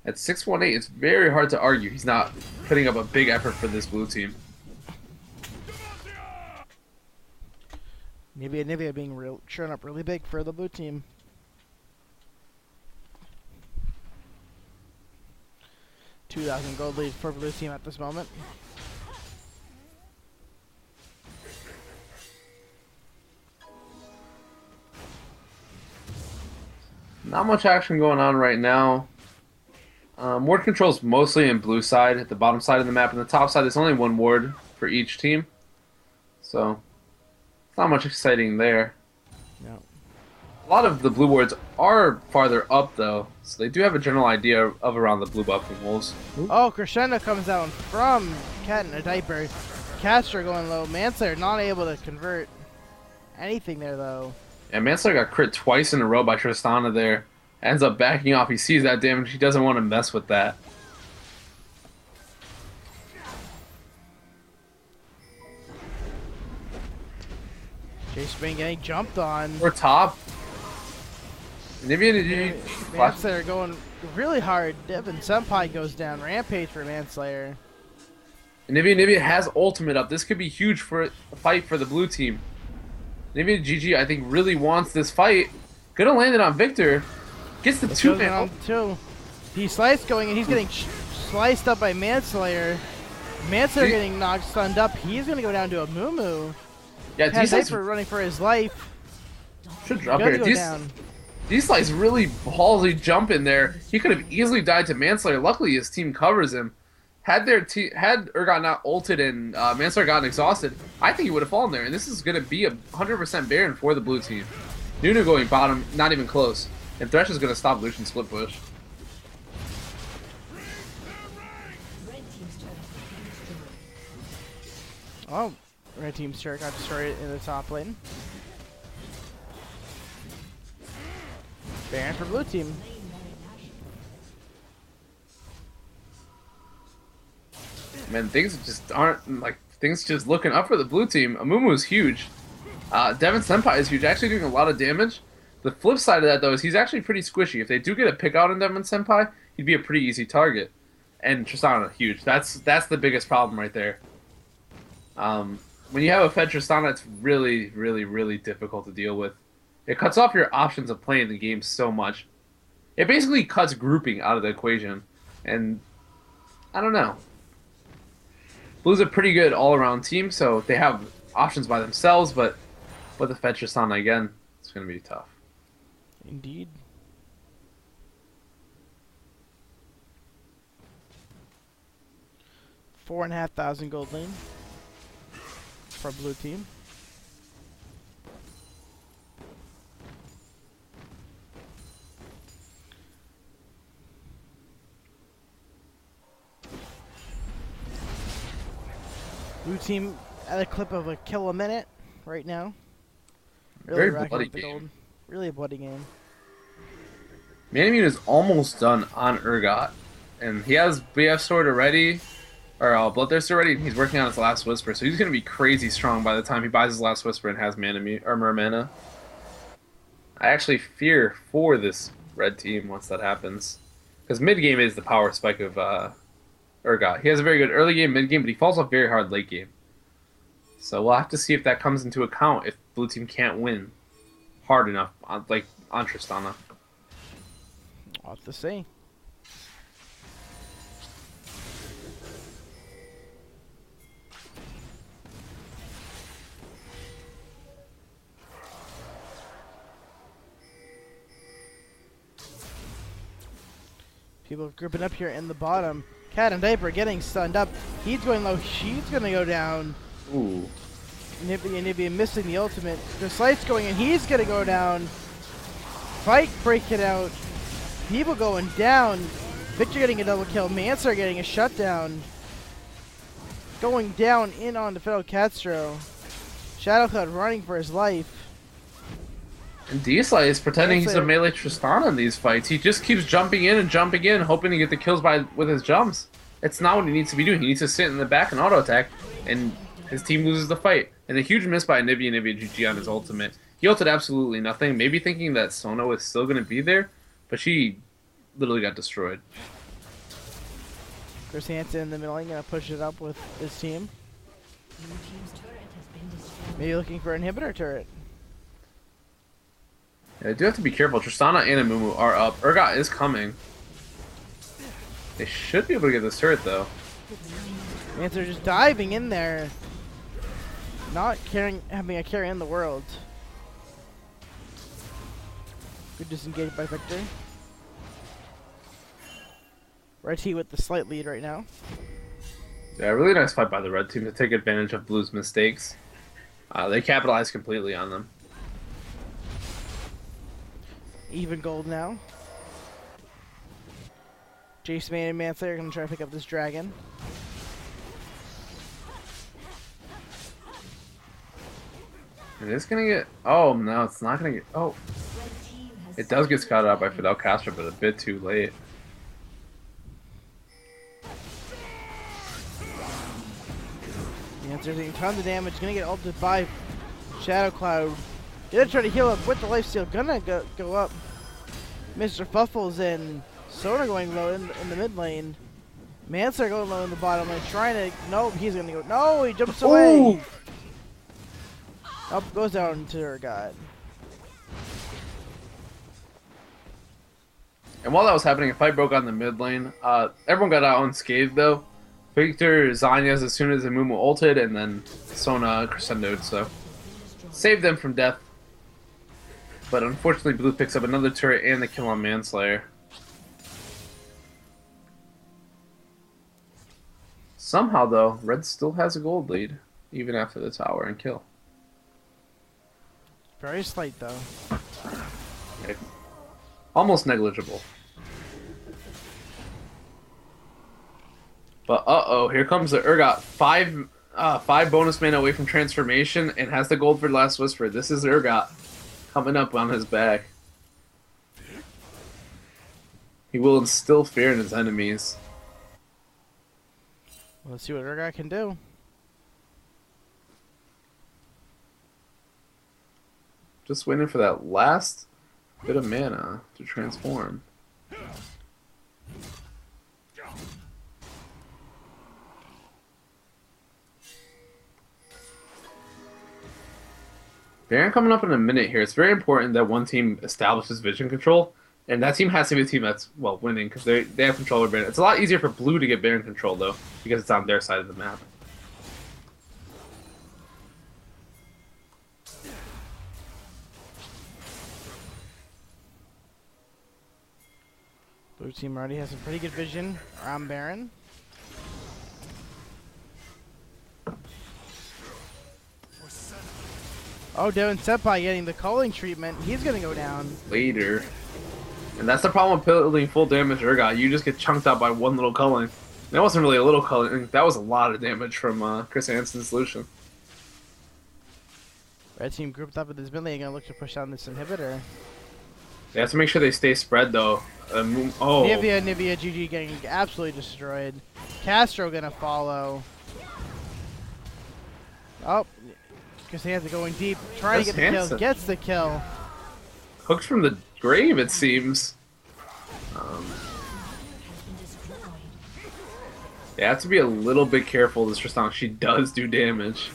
At 618, it's very hard to argue he's not putting up a big effort for this blue team. Nivea being showing up really big for the blue team. $2,000 gold lead for blue team at this moment. Not much action going on right now. Ward control's mostly in blue side, at the bottom side of the map. And the top side, there's only one ward for each team. So, it's not much exciting there. No. A lot of the blue wards are farther up, though. So they do have a general idea of around the blue buff and wolves. Oh, Crescendo comes down from Cat in a diaper. Caster going low. Manslayer not able to convert anything there, though. And Manslayer got crit twice in a row by Tristana there. Ends up backing off. He sees that damage. He doesn't want to mess with that. Jace Bane getting jumped on. We're top. Nivea Manslayer going really hard. Devin Senpai goes down. Rampage for Manslayer. Nivea has ultimate up. This could be huge for a fight for the blue team. Nivea GG, I think, really wants this fight. Gonna land it on Victor. Gets the two man. He's sliced going and he's getting sliced up by Manslayer. Manslayer getting knocked, stunned up. He's gonna go down to a Mumu. Yeah, D-Slice running for his life. Should drop here. D-Slice really ballsy jump in there. He could have easily died to Manslayer. Luckily, his team covers him. Had Urgot not ulted and Manslayer gotten exhausted, I think he would have fallen there. And this is going to be a 100% Baron for the blue team. Nunu going bottom, not even close. And Thresh is going to stop Lucian split push. Oh, red team's turret got destroyed in the top lane. Baron for blue team. Man, things just aren't like things just looking up for the blue team. Amumu is huge. Devin Senpai is huge, actually doing a lot of damage. The flip side of that though is he's actually pretty squishy. If they do get a pick out on Devin Senpai, he'd be a pretty easy target. And Tristana huge. That's the biggest problem right there. When you have a fed Tristana, it's really, really, really difficult to deal with. It cuts off your options of playing the game so much. It basically cuts grouping out of the equation. And I don't know. Blue's a pretty good all-around team, so they have options by themselves, but with the fed Tristana again, it's going to be tough. Indeed. $4,500 gold lane for blue team. Blue team at a clip of a kill a minute right now. Really Very bloody the game. gold. Really a bloody game. Manamune is almost done on Urgot, and he has BF Sword already, or Bloodthirster already, and he's working on his last Whisper, so he's going to be crazy strong by the time he buys his last Whisper and has Manamune, or Mermana. I actually fear for this red team once that happens, because mid-game is the power spike of Urgot. He has a very good early game, mid-game, but he falls off very hard late game. So we'll have to see if that comes into account if blue team can't win hard enough, on Tristana. I'll have to see. People grouping up here in the bottom. Cat and Diaper getting stunned up. He's going low. She's gonna go down. Ooh. Nibia missing the ultimate. The Slight's going in. He's gonna go down. Fight breaking out. People going down. Victor getting a double kill. Mancer getting a shutdown. Going down in on the Fidel Castro. Shadowcloud running for his life. And D-Slice is pretending he's a melee Tristana in these fights. He just keeps jumping in, hoping to get the kills with his jumps. It's not what he needs to be doing. He needs to sit in the back and auto attack, and his team loses the fight. And a huge miss by Nibia GG on his ultimate. He ulted absolutely nothing, maybe thinking that Sona was still going to be there, but she literally got destroyed. Chris Hansen in the middle lane gonna push it up with his team. Blue team's turret has been destroyed. Maybe looking for an inhibitor turret. Yeah, I do have to be careful. Tristana and Amumu are up. Urgot is coming. They should be able to get this turret, though. Mancer just diving in there. Not having a carry in the world. Good disengage by Victor. Red team with the slight lead right now. Yeah, really nice fight by the red team to take advantage of blue's mistakes. They capitalized completely on them. Even gold now. Jace Mane and Mancer are going to try to pick up this dragon. It is going to get... Oh, no, it's not going to get... Oh. It does get scouted out by Fidel Castro, but a bit too late. Mancer's taking tons of damage. Going to get ulted by Shadowcloud. Gonna try to heal up with the lifesteal. Gonna go up. Mr. Fuffle's in. Sona going low in the mid lane. Mancer going low in the bottom lane. Trying to... Nope, he's gonna go... No, he jumps away. Ooh. Up, goes down to her god. And while that was happening, a fight broke on the mid lane. Everyone got out unscathed, though. Victor, Zanyas as soon as Amumu ulted, and then Sona crescendoed, so... Saved them from death. But unfortunately, blue picks up another turret and the kill on Manslayer. Somehow, though, red still has a gold lead, even after the tower and kill. Very slight, though. Okay. Almost negligible. But uh-oh, here comes the Urgot. Five bonus mana away from transformation and has the gold for Last Whisper. This is Urgot coming up on his back. He will instill fear in his enemies. Let's see what Urgot can do. Just waiting for that last bit of mana to transform. Baron coming up in a minute here. It's very important that one team establishes vision control, and that team has to be the team that's, well, winning, because they have control over Baron. It's a lot easier for blue to get Baron control, though, because it's on their side of the map. Blue team already has some pretty good vision around Baron. Oh, Devin Senpai getting the culling treatment. He's gonna go down. Later. And that's the problem with building full damage Urgot. You just get chunked out by one little culling. That wasn't really a little culling. That was a lot of damage from Chris Hansen's solution. Red team grouped up with his mid lane, gonna look to push down this inhibitor. They have to make sure they stay spread, though. Oh. Nibia GG getting absolutely destroyed. Castro gonna follow. Oh, Chris Hansen going deep, trying to get the kill. Gets the kill. Hooked from the grave, it seems. They have to be a little bit careful this Tristana. She does do damage.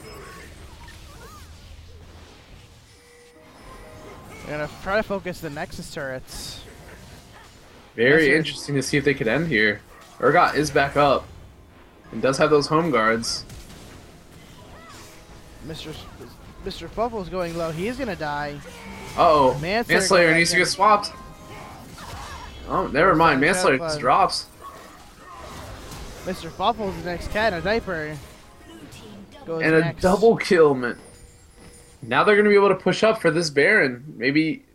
They're gonna try to focus the Nexus turrets. Very interesting to see if they could end here. Urgot is back up and does have those home guards. Mr. Fuffle's going low. He's gonna die. Uh-oh. Manslayer needs to get swapped. Oh, never mind. Manslayer just drops. Mr. Fluffle's the next cat in a diaper. Goes And a next. double kill, man. Now they're going to be able to push up for this Baron. Maybe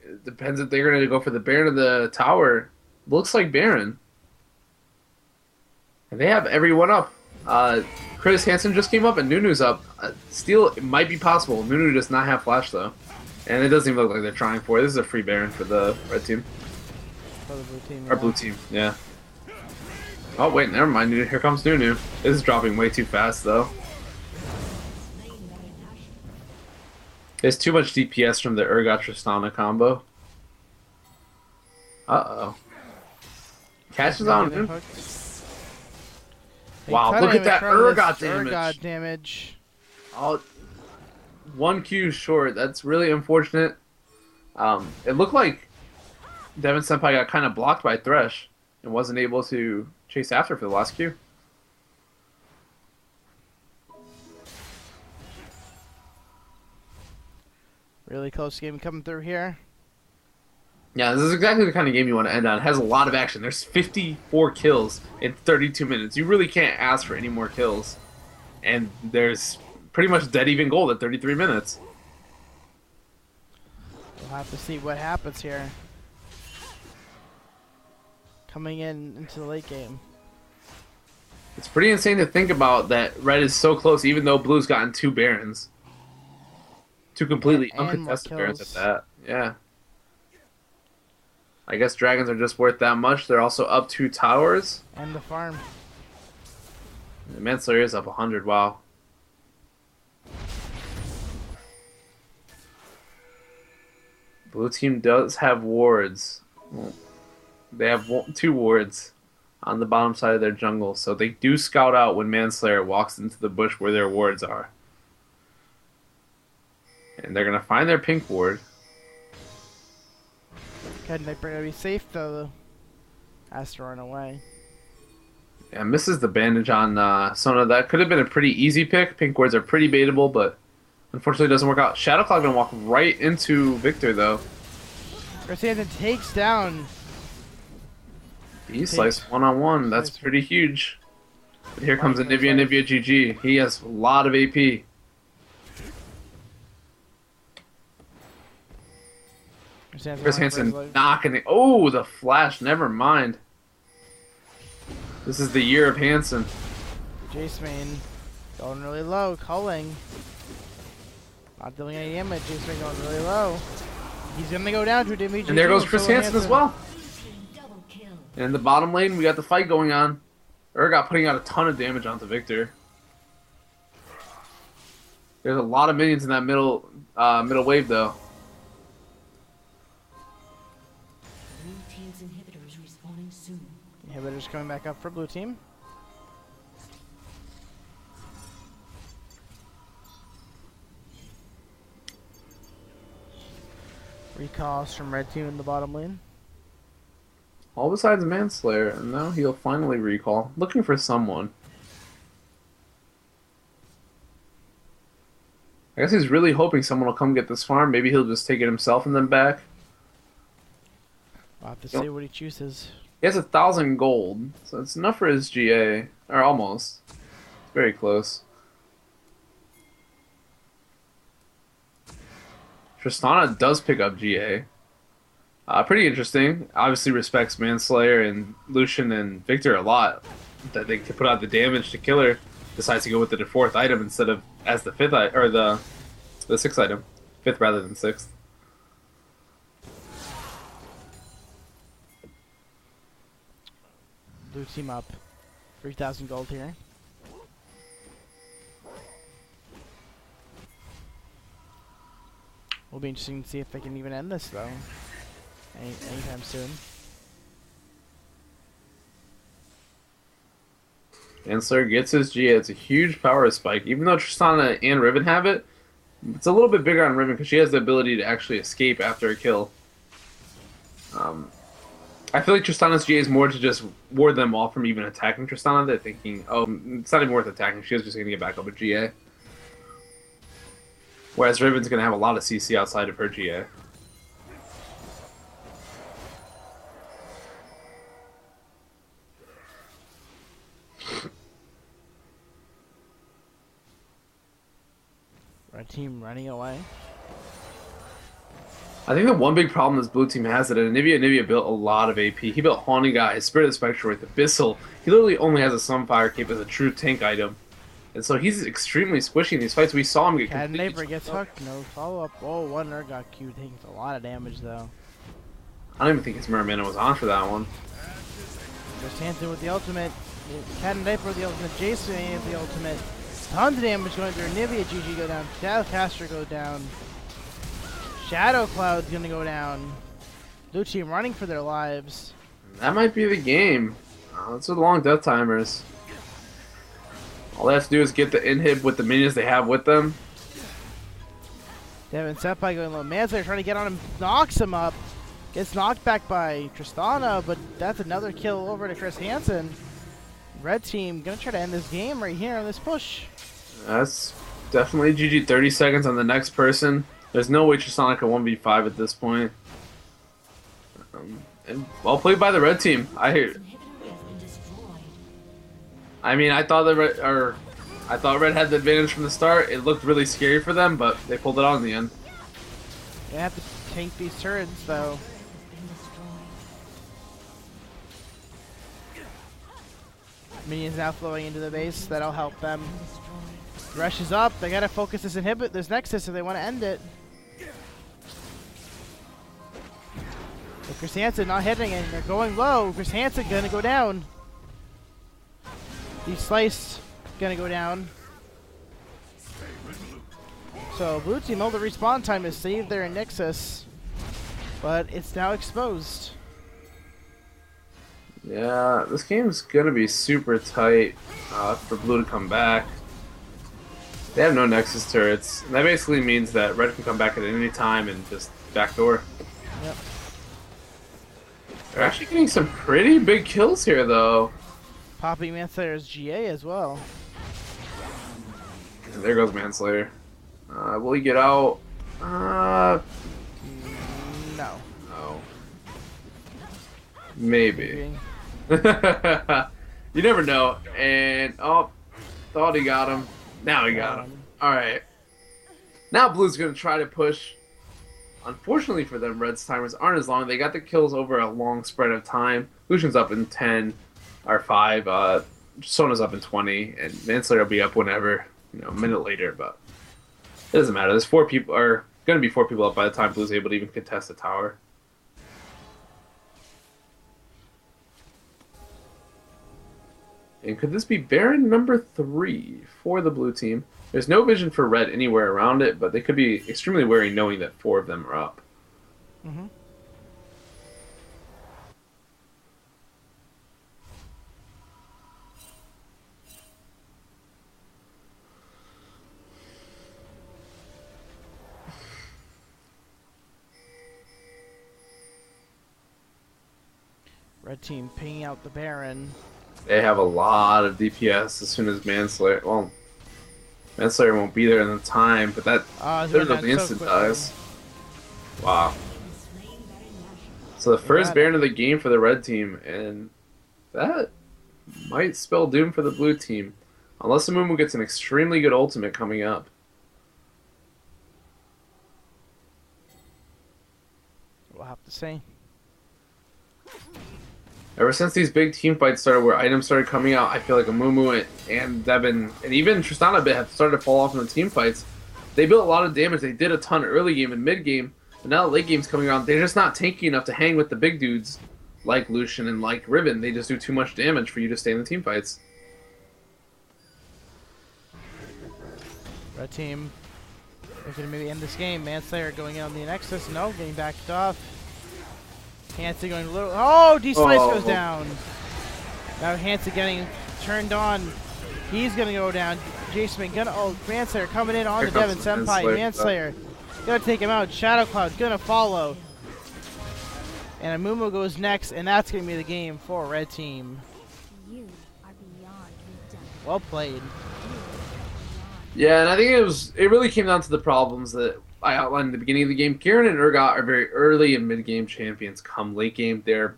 it depends if they're going to go for the Baron or the tower. Looks like Baron. And they have everyone up. Chris Hansen just came up and Nunu's up. Steal it might be possible. Nunu does not have flash though. And it doesn't even look like they're trying for it. This is a free Baron for the red team. For the blue team, Or blue team, yeah. Oh wait, never mind. Here comes Nunu. This is dropping way too fast though. There's too much DPS from the Urgot Tristana combo. Uh-oh. Catches on him. Wow, look at that Urgot damage. Urgot damage. Oh, 1Q short. That's really unfortunate. It looked like Devin Senpai got kind of blocked by Thresh and wasn't able to chase after for the last Q. Really close game coming through here. Yeah, this is exactly the kind of game you want to end on. It has a lot of action. There's 54 kills in 32 minutes. You really can't ask for any more kills. And there's pretty much dead even gold at 33 minutes. We'll have to see what happens here. Coming into the late game. It's pretty insane to think about that red is so close even though blue's gotten 2 Barons. 2 completely And uncontested more Barons at kills. that. Yeah. I guess dragons are just worth that much. They're also up 2 towers. And the farm. The Manslayer is up 100. Wow. Blue team does have wards. Well, they have 2 wards on the bottom side of their jungle, so they do scout out when Manslayer walks into the bush where their wards are. And they're going to find their pink ward. Good, they're gonna be safe though. Has to run away. Yeah, misses the bandage on Sona. That could have been a pretty easy pick. Pink wards are pretty baitable, but unfortunately it doesn't work out. Shadowclaw going to walk right into Victor, though. Grisanton takes down. He sliced one-on-one. That's pretty huge. But here comes Anivia GG. He has a lot of AP. Chris Hansen knocking it. Oh, the flash. Never mind. This is the year of Hansen. Jace main going really low, culling. Not doing any damage. Jace main going really low. He's gonna go down to a damage. And there goes Chris Hansen as well. And in the bottom lane, we got the fight going on. Urgot putting out a ton of damage onto Victor. There's a lot of minions in that middle wave, though. Blue team's inhibitor is respawning soon. Inhibitor's coming back up for blue team. Recalls from red team in the bottom lane. All besides Manslayer, and now he'll finally recall. Looking for someone. I guess he's really hoping someone will come get this farm. Maybe he'll just take it himself and then back. We'll have to see what he chooses. He has 1,000 gold, so it's enough for his GA. Or almost. It's very close. Tristana does pick up GA. Pretty interesting. Obviously respects Manslayer and Lucian and Victor a lot. That they can put out the damage to kill her. Decides to go with the 4th item instead of as the 5th or the 6th item. 5th rather than 6th. Blue team up. 3,000 gold here. Will be interesting to see if they can even end this though. Anytime soon. Manslayer gets his GA. It's a huge power spike. Even though Tristana and Riven have it, it's a little bit bigger on Riven because she has the ability to actually escape after a kill. I feel like Tristana's GA is more to just ward them off from even attacking Tristana. They're thinking, oh, it's not even worth attacking. She's just going to get back up with GA. Whereas Riven's going to have a lot of CC outside of her GA. Red team running away. I think the one big problem this blue team has is that Anivia built a lot of AP. He built Haunting Eye, Spirit of the Spectre with Abyssal. He literally only has a Sunfire Cape as a true tank item. And so he's extremely squishy in these fights. We saw him get Cat completely Neighbor gets hooked. No follow up. Oh, one Urgot Q takes a lot of damage though. I don't even think his Mirror Mana was on for that one. Just Hanson with the ultimate. Cat and Neighbor with the ultimate. Jason with the ultimate. Tons of damage going through. Nivea GG go down. Caster go down. Shadow Cloud's gonna go down. Blue team running for their lives. That might be the game. That's with long death timers. All they have to do is get the inhib with the minions they have with them. Devin Senpai going low. Manslayer trying to get on him. Knocks him up. Gets knocked back by Tristana, but that's another kill over to Chris Hansen. Red team gonna try to end this game right here on this push. That's definitely GG. 30 seconds on the next person. There's no way Tristana can 1v5 at this point. And well played by the red team. I mean, I thought red had the advantage from the start. It looked really scary for them, but they pulled it out in the end. You have to tank these turrets, though. Minions now flowing into the base. That'll help them. Rush is up. They gotta focus this Nexus if they want to end it. But Chris Hansen not hitting it. They're going low. Chris Hansen gonna go down. Deep Slice gonna go down. So blue team, all the respawn time is saved there in Nexus, but it's now exposed. Yeah, this game's gonna be super tight for blue to come back. They have no Nexus turrets, and that basically means that red can come back at any time and just backdoor. Yep. They're actually getting some pretty big kills here, though. Popping Manslayer's GA as well. And there goes Manslayer. Will he get out? No. No. Maybe. You never know. And, oh, thought he got him. Now he got him. Alright. Now blue's going to try to push. Unfortunately for them, red's timers aren't as long. They got the kills over a long spread of time. Lucian's up in 10, or 5. Sona's up in 20. And Manslayer will be up whenever, a minute later. But it doesn't matter. There's 4 people, or going to be 4 people up by the time blue's able to even contest the tower. And could this be Baron number 3 for the blue team? There's no vision for red anywhere around it, but they could be extremely wary knowing that 4 of them are up. Mm-hmm. Red team pinging out the Baron. They have a lot of DPS as soon as Manslayer... Well, Manslayer won't be there in the time, but that literally instant dies. Wow. So the first Baron of the game for the red team, and that might spell doom for the blue team. Unless the Mumu gets an extremely good ultimate coming up. We'll have to see. Ever since these big team fights started where items started coming out, I feel like a Mumu and Devin, and even Tristana a bit, have started to fall off in the team fights. They built a lot of damage. They did a ton early game and mid game, but now the late game's coming around. They're just not tanky enough to hang with the big dudes like Lucian and like Riven. They just do too much damage for you to stay in the team fights. Red team looking to maybe end this game. Manslayer going in on the Nexus. No, getting backed off. Hansen going a little. Oh, D-Slice goes down. Now Hansen getting turned on. He's gonna go down. Jason gonna. Oh, Manslayer coming in on the Devin Senpai. Manslayer gonna take him out. Shadow Cloud gonna follow. And Amumu goes next, and that's gonna be the game for red team. You are beyond redemption. Well played. Yeah, and I think it really came down to the problems that I outlined in the beginning of the game. Garen and Urgot are very early and mid-game champions. Come late game, they're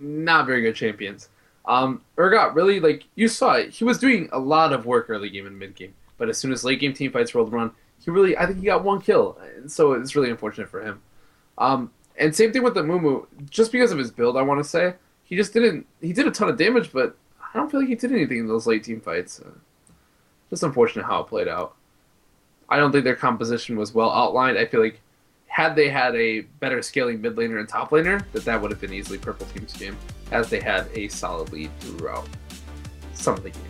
not very good champions. Urgot really, you saw it. He was doing a lot of work early game and mid-game. But as soon as late game team fights rolled around, I think he got 1 kill, and so it's really unfortunate for him. And same thing with the Mumu, just because of his build, I want to say, he did a ton of damage, but I don't feel like he did anything in those late team fights. Just unfortunate how it played out. I don't think their composition was well outlined. I feel like had they had a better scaling mid laner and top laner, that would have been easily purple team's game, as they had a solid lead throughout some of the game.